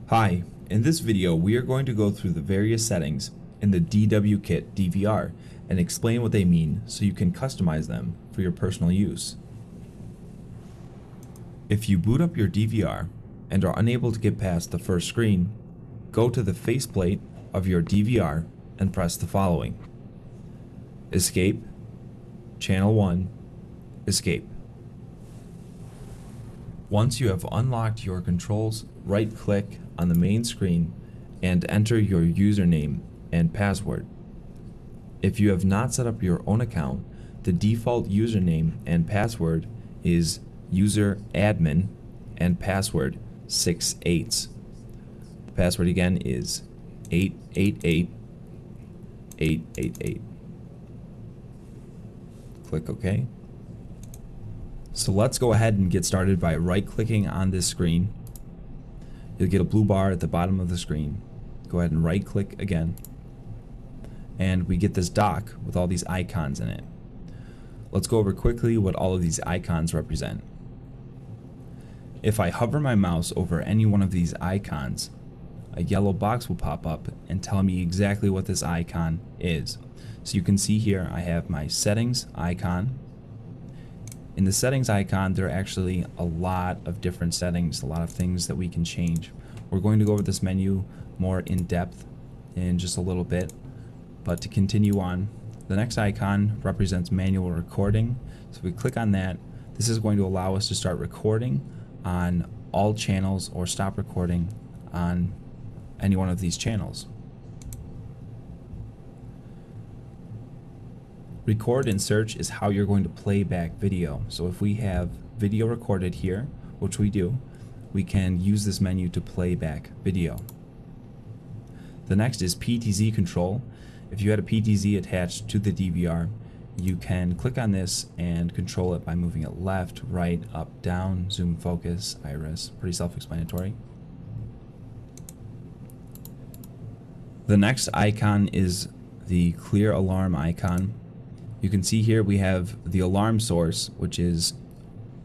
Hi, in this video we are going to go through the various settings in the DWKIT DVR and explain what they mean so you can customize them for your personal use. If you boot up your DVR and are unable to get past the first screen, go to the faceplate of your DVR and press the following: Escape, Channel 1, Escape. Once you have unlocked your controls, right-click on the main screen and enter your username and password. If you have not set up your own account, the default username and password is user_admin and password 6/8. The password again is 888-888. Click OK. So let's go ahead and get started by right-clicking on this screen. You'll get a blue bar at the bottom of the screen. Go ahead and right-click again. And we get this dock with all these icons in it. Let's go over quickly what all of these icons represent. If I hover my mouse over any one of these icons, a yellow box will pop up and tell me exactly what this icon is. So you can see here I have my settings icon. In the settings icon, there are actually a lot of different settings, a lot of things that we can change. We're going to go over this menu more in depth in just a little bit, but to continue on, the next icon represents manual recording. So if we click on that, this is going to allow us to start recording on all channels or stop recording on any one of these channels. Record and search is how you're going to play back video. So if we have video recorded here, which we do, we can use this menu to play back video. The next is PTZ control. If you had a PTZ attached to the DVR, you can click on this and control it by moving it left, right, up, down, zoom, focus, iris. Pretty self-explanatory. The next icon is the clear alarm icon. You can see here we have the alarm source, which is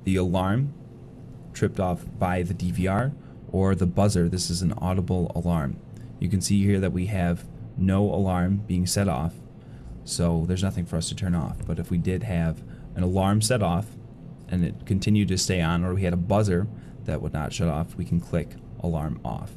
the alarm tripped off by the DVR, or the buzzer. This is an audible alarm. You can see here that we have no alarm being set off, so there's nothing for us to turn off. But if we did have an alarm set off and it continued to stay on, or we had a buzzer that would not shut off, we can click alarm off.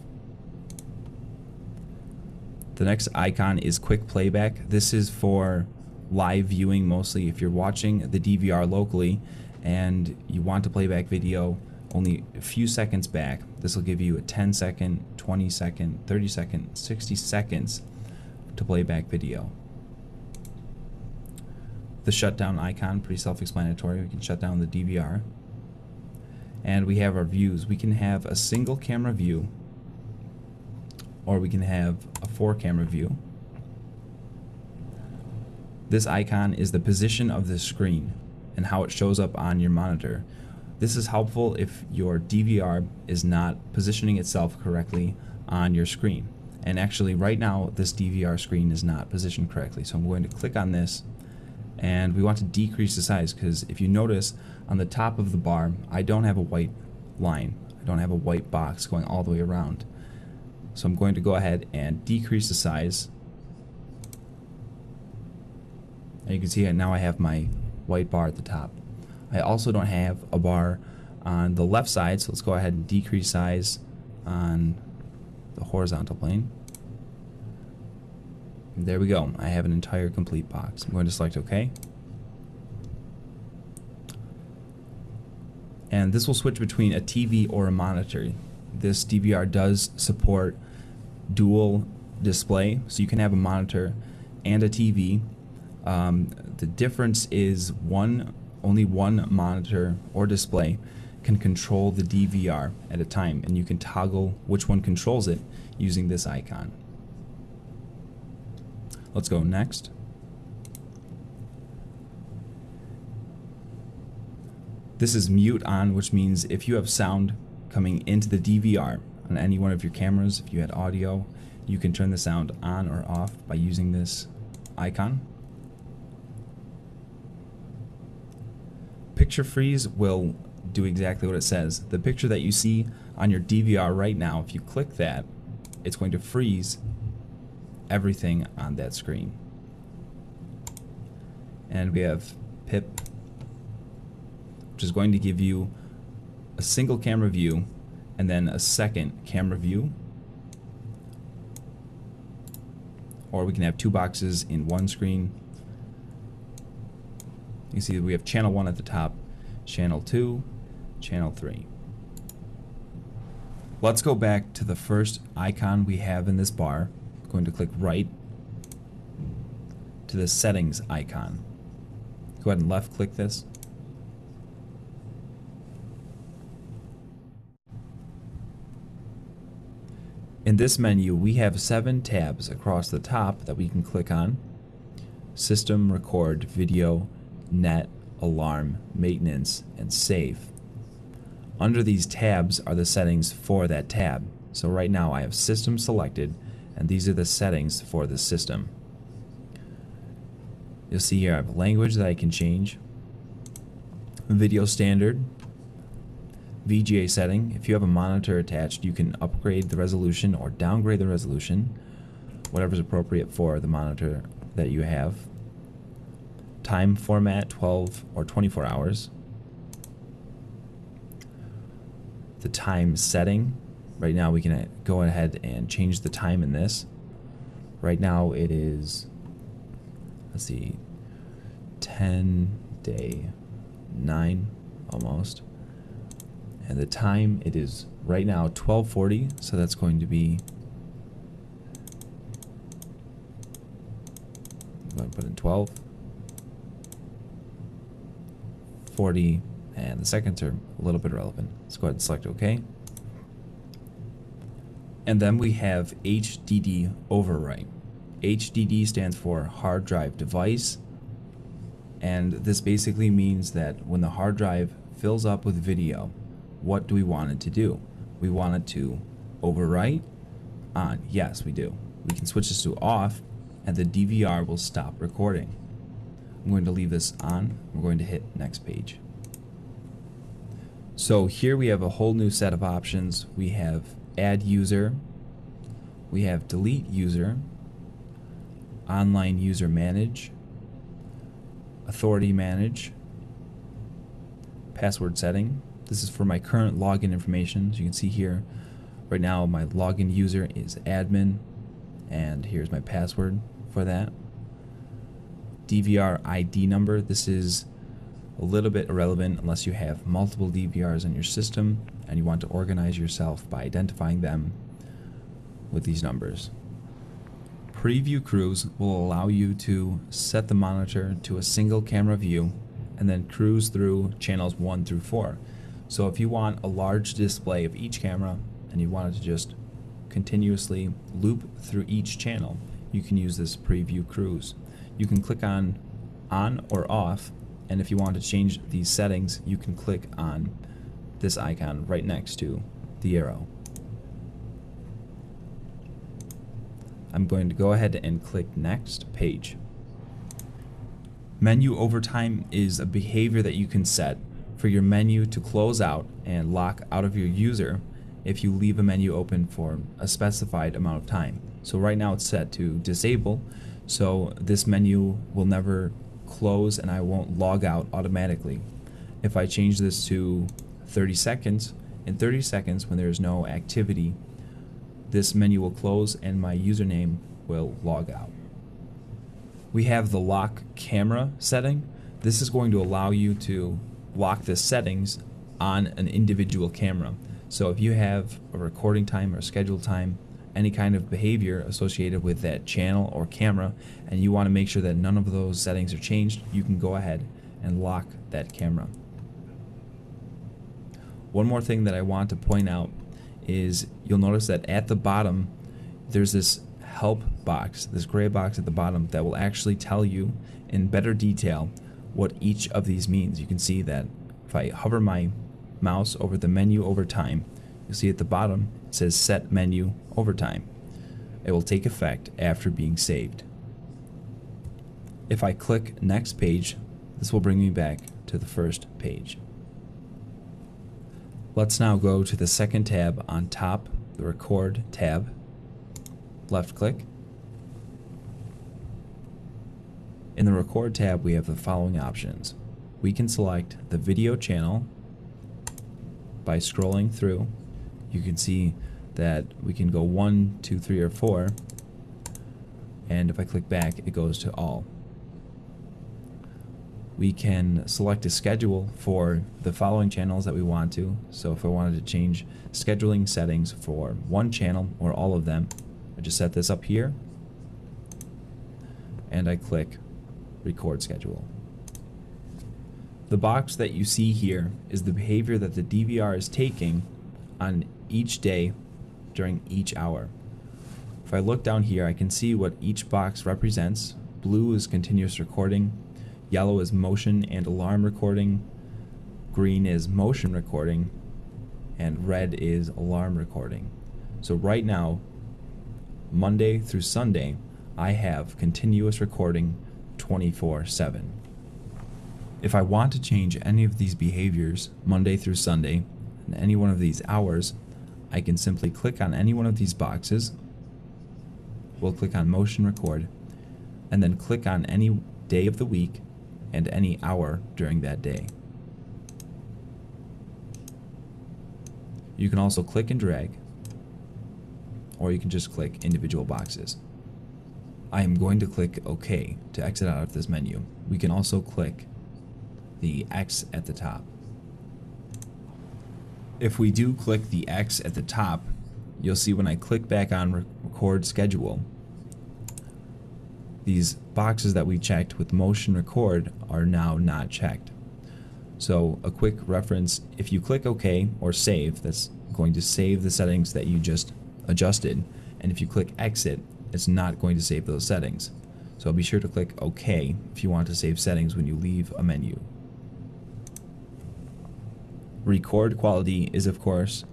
The next icon is quick playback. This is for live viewing, mostly if you're watching the DVR locally and you want to play back video only a few seconds back. This will give you a 10-second, 20-second, 30-second, 60 seconds to play back video. The shutdown icon, pretty self-explanatory. We can shut down the DVR. And we have our views. We can have a single camera view, or we can have a 4-camera view. This icon is the position of the screen and how it shows up on your monitor. This is helpful if your DVR is not positioning itself correctly on your screen. And actually right now this DVR screen is not positioned correctly. So I'm going to click on this, and we want to decrease the size, because if you notice on the top of the bar, I don't have a white line. I don't have a white box going all the way around. So I'm going to go ahead and decrease the size. And you can see now I have my white bar at the top. I also don't have a bar on the left side, so let's go ahead and decrease size on the horizontal plane. And there we go. I have an entire complete box. I'm going to select OK. And this will switch between a TV or a monitor. This DVR does support dual display, so you can have a monitor and a TV. The difference is only one monitor or display can control the DVR at a time, and you can toggle which one controls it using this icon. Let's go next. This is mute on, which means if you have sound coming into the DVR on any one of your cameras, if you had audio, you can turn the sound on or off by using this icon. Picture freeze will do exactly what it says. The picture that you see on your DVR right now, if you click that, it's going to freeze everything on that screen. And we have pip, which is going to give you a single camera view and then a second camera view. Or we can have two boxes in one screen. You see we have channel 1 at the top, channel 2, channel 3. Let's go back to the first icon we have in this bar. I'm going to click right to the settings icon. Go ahead and left click this. In this menu, we have 7 tabs across the top that we can click on. System, record, video, net, alarm, maintenance, and save. Under these tabs are the settings for that tab. So right now I have system selected, and these are the settings for the system. You'll see here I have a language that I can change. Video standard. VGA setting. If you have a monitor attached, you can upgrade the resolution or downgrade the resolution, whatever's appropriate for the monitor that you have. Time format, 12 or 24 hours. The time setting. Right now we can go ahead and change the time in this. Right now it is, let's see, 10 day 9 almost. And the time, it is right now 12:40, so that's going to be, I'm going to put in 12:40, and the seconds are a little bit irrelevant. Let's go ahead and select OK. And then we have HDD overwrite. HDD stands for hard drive device, and this basically means that when the hard drive fills up with video, what do we want it to do? We want it to overwrite, on. Yes, we do. We can switch this to off, and the DVR will stop recording. I'm going to leave this on. We're going to hit next page. So here we have a whole new set of options. We have add user, we have delete user, online user manage, authority manage, password setting. This is for my current login information. As you can see here, right now my login user is admin, and here's my password for that. DVR ID number. This is a little bit irrelevant unless you have multiple DVRs in your system and you want to organize yourself by identifying them with these numbers. Preview cruise will allow you to set the monitor to a single camera view and then cruise through channels 1 through 4. So if you want a large display of each camera and you want it to just continuously loop through each channel, you can use this preview cruise. You can click on or off, and if you want to change these settings, you can click on this icon right next to the arrow. I'm going to go ahead and click next page. Menu overtime is a behavior that you can set for your menu to close out and lock out of your user if you leave a menu open for a specified amount of time. So right now it's set to disable, so this menu will never close and I won't log out automatically. If I change this to 30 seconds, in 30 seconds when there is no activity, this menu will close and my username will log out. We have the lock camera setting. This is going to allow you to lock the settings on an individual camera. So if you have a recording time or scheduled time, any kind of behavior associated with that channel or camera, and you want to make sure that none of those settings are changed, you can go ahead and lock that camera. One more thing that I want to point out is you'll notice that at the bottom there's this help box, this gray box at the bottom that will actually tell you in better detail what each of these means. You can see that if I hover my mouse over the menu over time, you'll see at the bottom it says set menu over time. It will take effect after being saved. If I click next page, this will bring me back to the first page. Let's now go to the second tab on top, the Record tab. Left click. In the Record tab, we have the following options. We can select the video channel by scrolling through. You can see that we can go 1, 2, 3, or 4. And if I click back, it goes to all. We can select a schedule for the following channels that we want to. So if I wanted to change scheduling settings for one channel or all of them, I just set this up here and I click Record Schedule. The box that you see here is the behavior that the DVR is taking on each day during each hour. If I look down here, I can see what each box represents. Blue is continuous recording, yellow is motion and alarm recording, green is motion recording, and red is alarm recording. So right now, Monday through Sunday, I have continuous recording 24/7. If I want to change any of these behaviors Monday through Sunday and any one of these hours, I can simply click on any one of these boxes. We'll click on motion record and then click on any day of the week and any hour during that day. You can also click and drag, or you can just click individual boxes. I am going to click OK to exit out of this menu. We can also click the X at the top. If we do click the X at the top, you'll see when I click back on Record Schedule, these boxes that we checked with motion record are now not checked. So a quick reference, if you click OK or save, that's going to save the settings that you just adjusted, and if you click exit, it's not going to save those settings. So be sure to click OK if you want to save settings when you leave a menu. Record quality is, of course,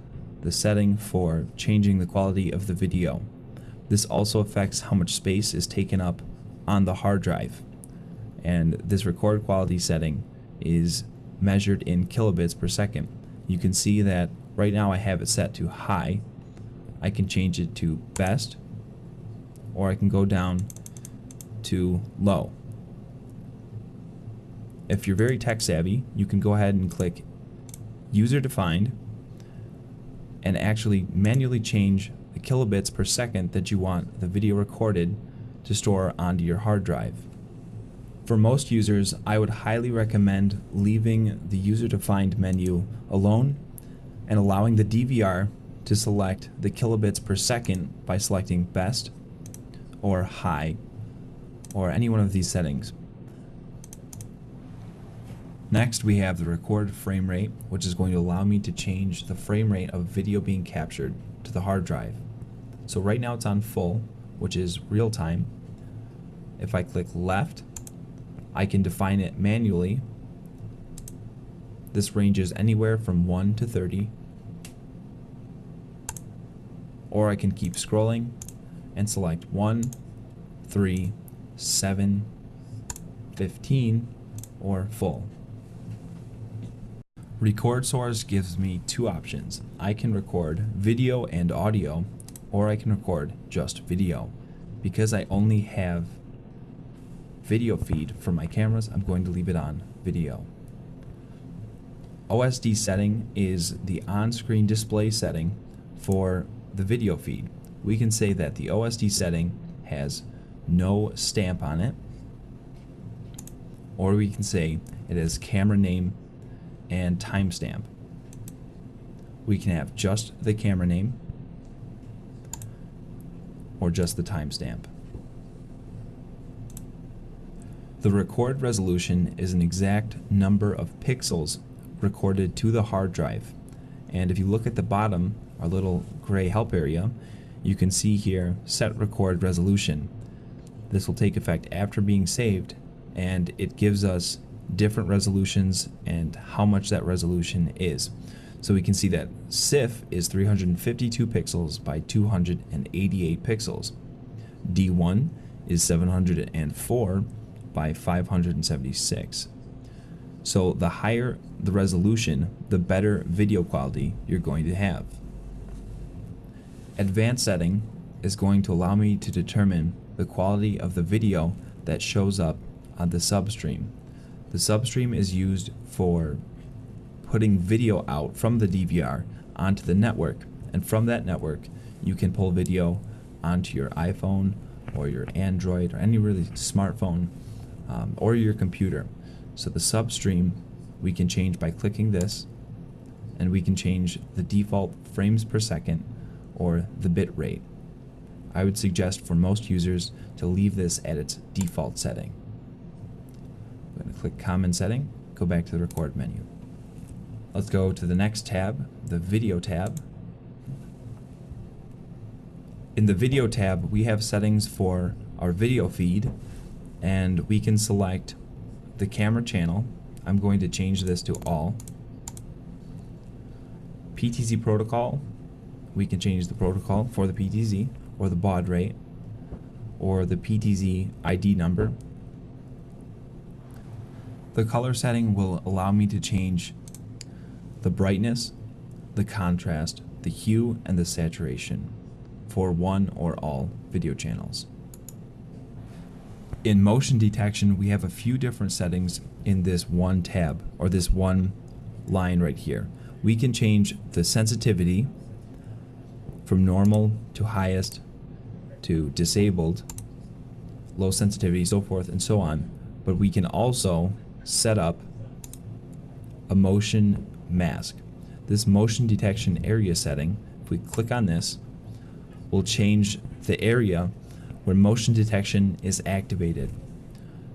the setting for changing the quality of the video. This also affects how much space is taken up on the hard drive. And this record quality setting is measured in kilobits per second. You can see that right now I have it set to high. I can change it to best, or I can go down to low. If you're very tech savvy, you can go ahead and click user defined and actually manually change the kilobits per second that you want the video recorded to store onto your hard drive. For most users, I would highly recommend leaving the user-defined menu alone and allowing the DVR to select the kilobits per second by selecting best or high or any one of these settings. Next, we have the record frame rate, which is going to allow me to change the frame rate of video being captured to the hard drive. So right now it's on full, which is real time. If I click left, I can define it manually. This ranges anywhere from 1 to 30. Or I can keep scrolling and select 1, 3, 7, 15, or full. Record source gives me two options. I can record video and audio, or I can record just video. Because I only have video feed from my cameras, I'm going to leave it on video. OSD setting is the on-screen display setting for the video feed. We can say that the OSD setting has no stamp on it, or we can say it has camera name and timestamp. We can have just the camera name or just the timestamp. The record resolution is an exact number of pixels recorded to the hard drive. And if you look at the bottom, our little gray help area, you can see here set record resolution. This will take effect after being saved, and it gives us different resolutions and how much that resolution is. So we can see that SIF is 352 pixels by 288 pixels. D1 is 704 by 576. So the higher the resolution, the better video quality you're going to have. Advanced setting is going to allow me to determine the quality of the video that shows up on the substream. The substream is used for putting video out from the DVR onto the network, and from that network you can pull video onto your iPhone or your Android or any really smartphone or your computer. So the substream we can change by clicking this, and we can change the default frames per second or the bit rate. I would suggest for most users to leave this at its default setting. I'm going to click Common Setting, go back to the Record menu. Let's go to the next tab, the Video tab. In the Video tab, we have settings for our video feed, and we can select the camera channel. I'm going to change this to all. PTZ protocol, we can change the protocol for the PTZ, or the baud rate, or the PTZ ID number. The color setting will allow me to change the brightness, the contrast, the hue, and the saturation for one or all video channels. In motion detection, we have a few different settings in this one tab, or this one line right here. We can change the sensitivity from normal to highest to disabled, low sensitivity, so forth and so on. But we can also set up a motion mask. This motion detection area setting, if we click on this, will change the area where motion detection is activated.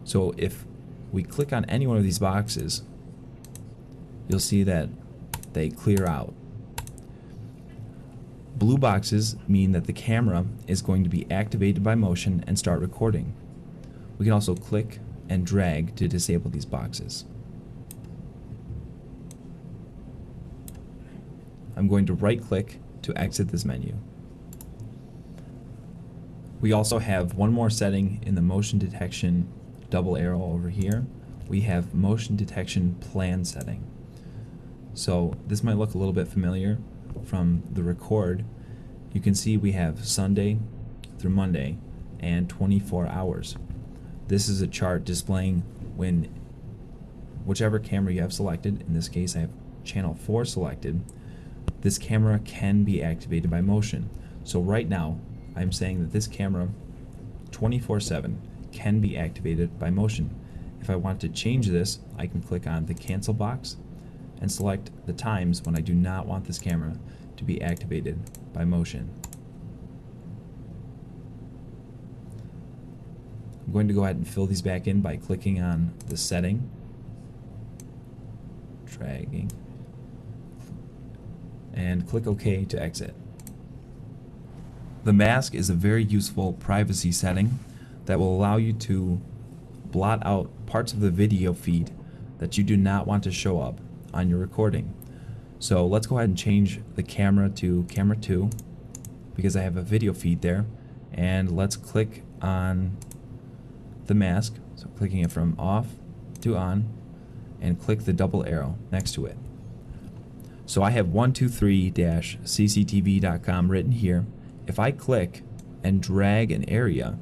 So if we click on any one of these boxes, you'll see that they clear out. Blue boxes mean that the camera is going to be activated by motion and start recording. We can also click and drag to disable these boxes. I'm going to right click to exit this menu. We also have one more setting in the motion detection double arrow over here. We have motion detection plan setting. So this might look a little bit familiar from the record. You can see we have Sunday through Monday and 24 hours. This is a chart displaying when whichever camera you have selected. In this case I have channel 4 selected. This camera can be activated by motion. So right now I'm saying that this camera 24/7 can be activated by motion. If I want to change this, I can click on the cancel box and select the times when I do not want this camera to be activated by motion. I'm going to go ahead and fill these back in by clicking on the setting, dragging, and click OK to exit. The mask is a very useful privacy setting that will allow you to blot out parts of the video feed that you do not want to show up on your recording. So let's go ahead and change the camera to camera 2 because I have a video feed there, and let's click on the mask, so clicking it from off to on, and click the double arrow next to it. So I have 123-cctv.com written here. If I click and drag an area,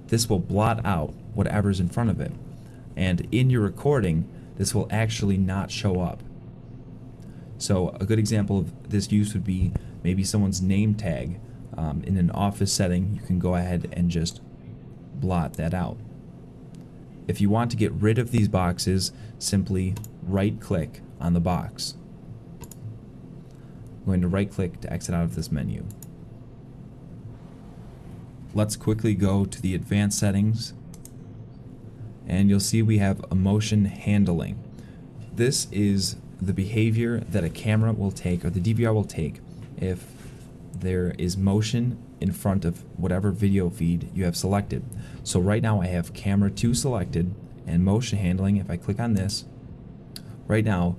this will blot out whatever's in front of it. And in your recording, this will actually not show up. So a good example of this use would be maybe someone's name tag. In an office setting, you can go ahead and just blot that out. If you want to get rid of these boxes, simply right-click on the box. I'm going to right-click to exit out of this menu. Let's quickly go to the advanced settings, and you'll see we have a motion handling. This is the behavior that a camera will take, or the DVR will take, if there is motion in front of whatever video feed you have selected. So right now I have camera 2 selected and motion handling. If I click on this, right now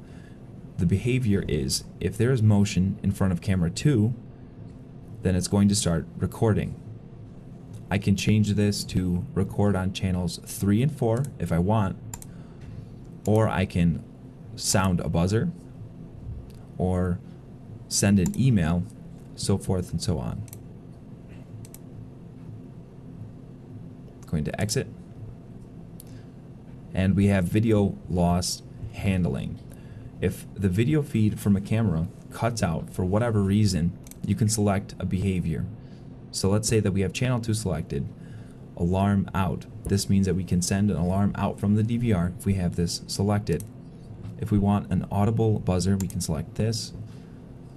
the behavior is if there is motion in front of camera 2, then it's going to start recording. I can change this to record on channels 3 and 4 if I want, or I can sound a buzzer or send an email, so forth and so on. Going to exit, and we have video loss handling. If the video feed from a camera cuts out for whatever reason, you can select a behavior. So let's say that we have channel 2 selected, alarm out. This means that we can send an alarm out from the DVR if we have this selected. If we want an audible buzzer, we can select this,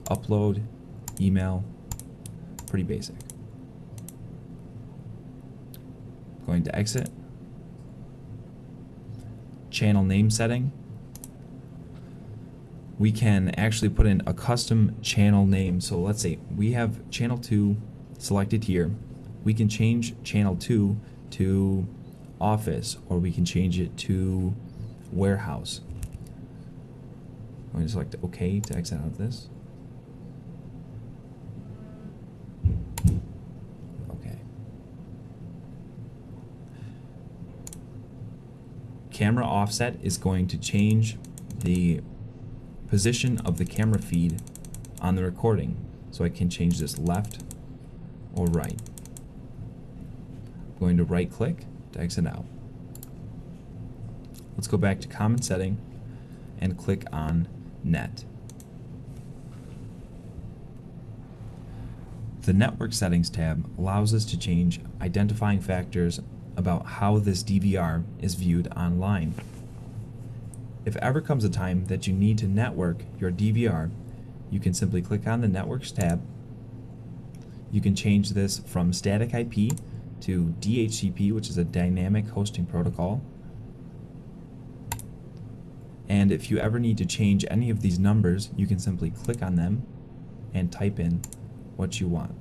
upload, email, pretty basic. Going to exit. Channel name setting. We can actually put in a custom channel name. So let's say we have channel 2 selected here. We can change channel 2 to office, or we can change it to warehouse. I'm going to select OK to exit out of this. Okay. Camera offset is going to change the position of the camera feed on the recording. So I can change this left or right. I'm going to right click to exit out. Let's go back to common setting and click on net. The network settings tab allows us to change identifying factors about how this DVR is viewed online. If ever comes a time that you need to network your DVR, you can simply click on the Networks tab. You can change this from static IP to DHCP, which is a dynamic hosting protocol. And if you ever need to change any of these numbers, you can simply click on them and type in what you want.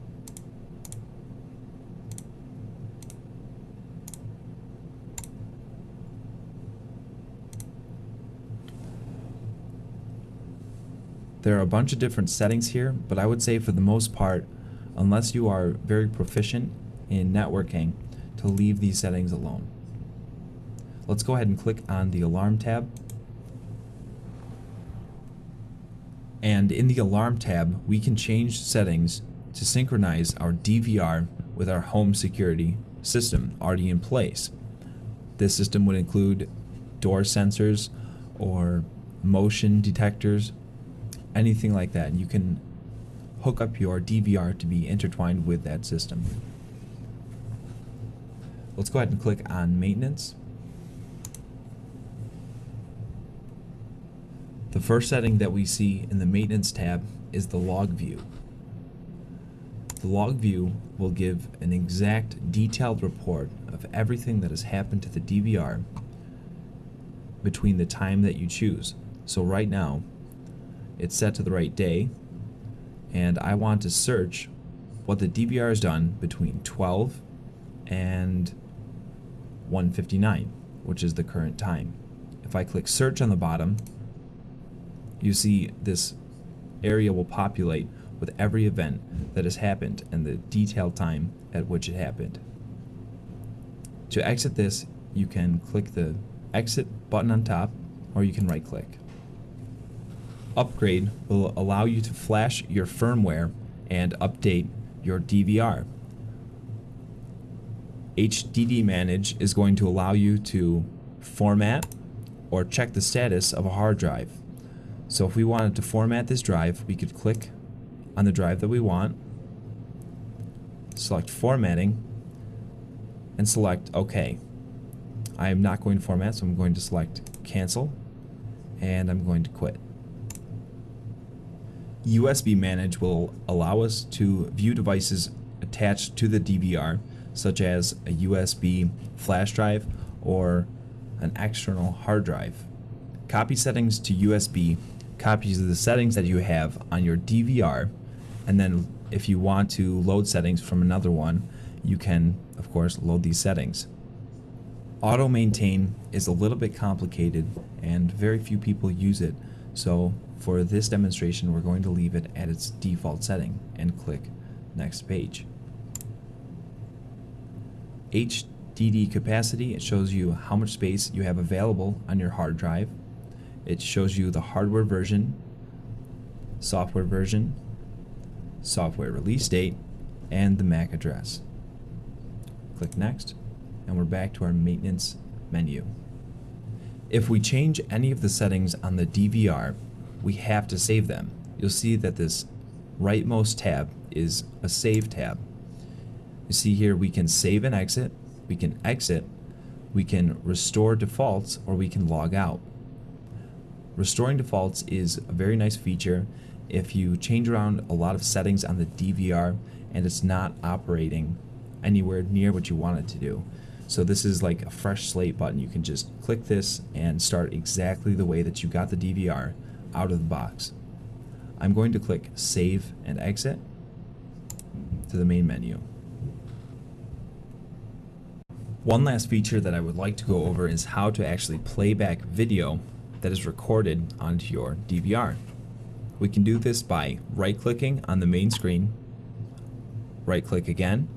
There are a bunch of different settings here, but I would say for the most part, unless you are very proficient in networking, to leave these settings alone. Let's go ahead and click on the Alarm tab. And in the Alarm tab, we can change settings to synchronize our DVR with our home security system already in place. This system would include door sensors or motion detectors, anything like that. You can hook up your DVR to be intertwined with that system. Let's go ahead and click on Maintenance. The first setting that we see in the Maintenance tab is the Log View. The Log View will give an exact detailed report of everything that has happened to the DVR between the time that you choose. So right now, it's set to the right day, and I want to search what the DVR has done between 12 and 1:59, which is the current time. If I click search on the bottom, you see this area will populate with every event that has happened and the detailed time at which it happened. To exit this, you can click the exit button on top, or you can right click. Upgrade will allow you to flash your firmware and update your DVR. HDD Manage is going to allow you to format or check the status of a hard drive. So if we wanted to format this drive, we could click on the drive that we want, select formatting, and select OK. I am not going to format, so I'm going to select cancel, and I'm going to quit. USB Manage will allow us to view devices attached to the DVR, such as a USB flash drive or an external hard drive. Copy settings to USB copies the settings that you have on your DVR, and then if you want to load settings from another one, you can, of course, load these settings. Auto maintain is a little bit complicated and very few people use it, so for this demonstration we're going to leave it at its default setting and click next page. DD capacity, it shows you how much space you have available on your hard drive. It shows you the hardware version, software release date, and the MAC address. Click Next, and we're back to our maintenance menu. If we change any of the settings on the DVR, we have to save them. You'll see that this rightmost tab is a Save tab. You see here we can save and exit, we can exit, we can restore defaults, or we can log out. Restoring defaults is a very nice feature if you change around a lot of settings on the DVR and it's not operating anywhere near what you want it to do. So this is like a fresh slate button. You can just click this and start exactly the way that you got the DVR out of the box. I'm going to click Save and Exit to the main menu. One last feature that I would like to go over is how to actually play back video that is recorded onto your DVR. We can do this by right-clicking on the main screen, right-click again,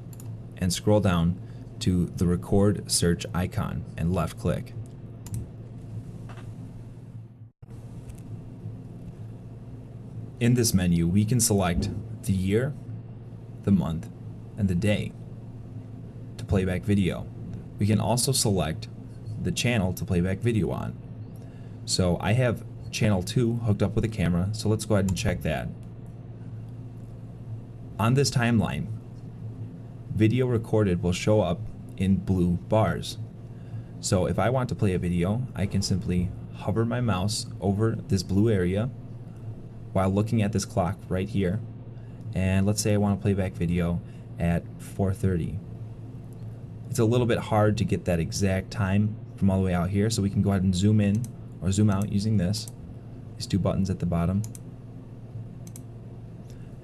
and scroll down to the record search icon and left-click. In this menu, we can select the year, the month, and the day to play back video. We can also select the channel to play back video on. So I have channel 2 hooked up with a camera, so let's go ahead and check that. On this timeline, video recorded will show up in blue bars. So if I want to play a video, I can simply hover my mouse over this blue area while looking at this clock right here, and let's say I want to play back video at 4:30. It's a little bit hard to get that exact time from all the way out here, so we can go ahead and zoom in or zoom out using these two buttons at the bottom.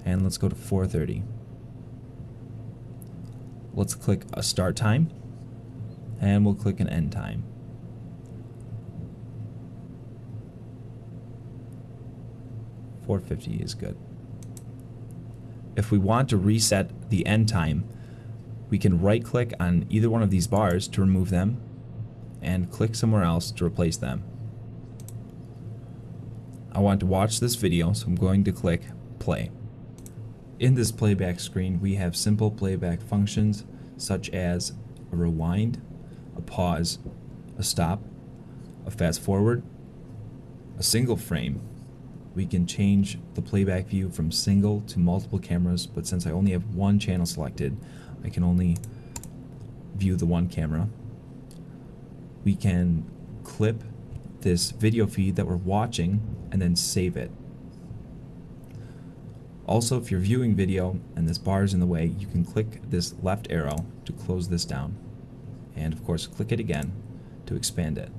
And let's go to 4:30. Let's click a start time, and we'll click an end time. .450 is good. If we want to reset the end time, we can right-click on either one of these bars to remove them, and click somewhere else to replace them. I want to watch this video, so I'm going to click play. In this playback screen, we have simple playback functions such as a rewind, a pause, a stop, a fast forward, a single frame. We can change the playback view from single to multiple cameras, but since I only have one channel selected, I can only view the one camera. We can clip this video feed that we're watching and then save it. Also, if you're viewing video and this bar is in the way, you can click this left arrow to close this down. And of course, click it again to expand it.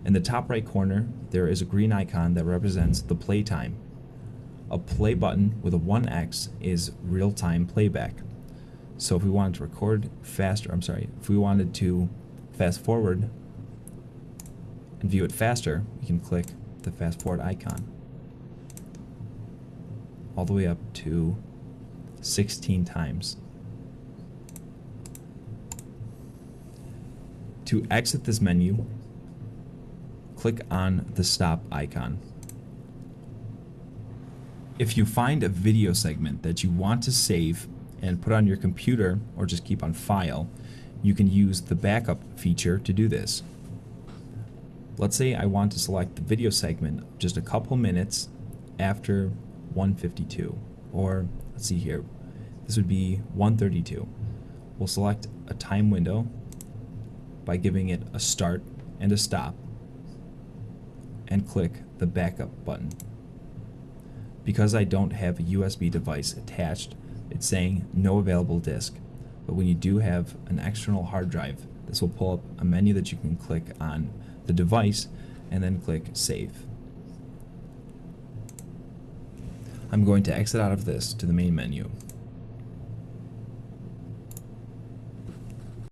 In the top right corner, there is a green icon that represents the play time. A play button with a 1x is real-time playback. So if we wanted to record faster, if we wanted to fast forward and view it faster, we can click the fast forward icon all the way up to 16 times. To exit this menu, click on the stop icon. If you find a video segment that you want to save and put on your computer or just keep on file, you can use the backup feature to do this. Let's say I want to select the video segment just a couple minutes after 1:52, or let's see here, this would be 1:32. We'll select a time window by giving it a start and a stop, and click the backup button. Because I don't have a USB device attached, it's saying no available disk. But when you do have an external hard drive, this will pull up a menu that you can click on the device and then click Save. I'm going to exit out of this to the main menu.